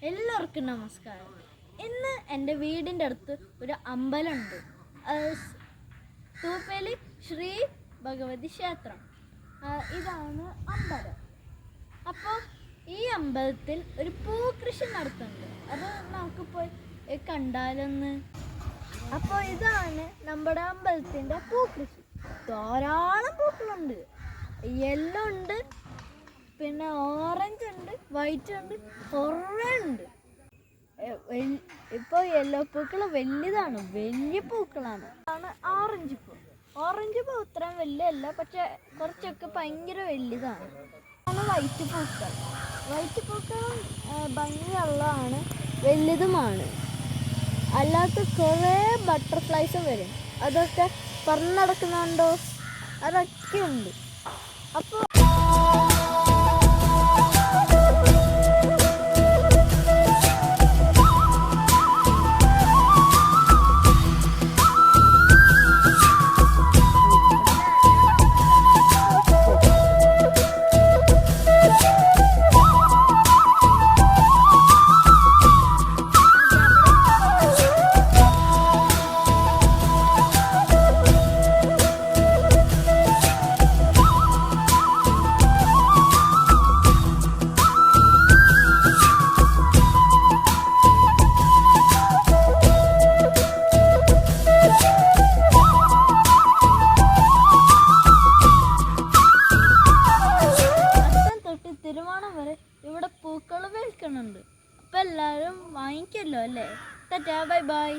എല്ലാവർക്കും നമസ്കാരം. ഇന്ന് എൻ്റെ വീടിൻ്റെ അടുത്ത് ഒരു അമ്പലമുണ്ട്. തൂപ്പേലി ശ്രീ ഭഗവതി ക്ഷേത്രം. ഇതാണ് അമ്പലം. അപ്പോൾ ഈ അമ്പലത്തിൽ ഒരു പൂക്കൃഷി നടത്തുന്നുണ്ട്. അത് നമുക്ക് പോയി കണ്ടാലൊന്ന്. അപ്പോൾ ഇതാണ് നമ്മുടെ അമ്പലത്തിൻ്റെ പൂക്കൃഷി. ധാരാളം പൂക്കളുണ്ട്. യെല്ലോ ഉണ്ട്, പിന്നെ ഓറഞ്ച് ഉണ്ട്, വൈറ്റ് ഉണ്ട്, കുറേ ഉണ്ട്. ഇപ്പോൾ യെല്ലോ പൂക്കൾ വലുതാണ്, വലിയ പൂക്കളാണ്. ഓറഞ്ച് പൂ. ഓറഞ്ച് പൂ ഇത്രയും വലിയല്ല, പക്ഷെ കുറച്ചൊക്കെ ഭയങ്കര വലുതാണ്. വൈറ്റ് പൂക്കൾ. വൈറ്റ് പൂക്കളും ഭംഗിയുള്ളതാണ്, വലുതുമാണ്. അല്ലാത്ത കുറേ ബട്ടർഫ്ലൈസും വരും. അതൊക്കെ പറന്നടക്കുന്നുണ്ടോ? അതൊക്കെ ഉണ്ട്. അപ്പോൾ തിരുവോണം വരെ ഇവിടെ പൂക്കൾ വിൽക്കുന്നുണ്ട്. അപ്പം എല്ലാവരും വാങ്ങിക്കല്ലോ അല്ലേ? Tata, bye bye.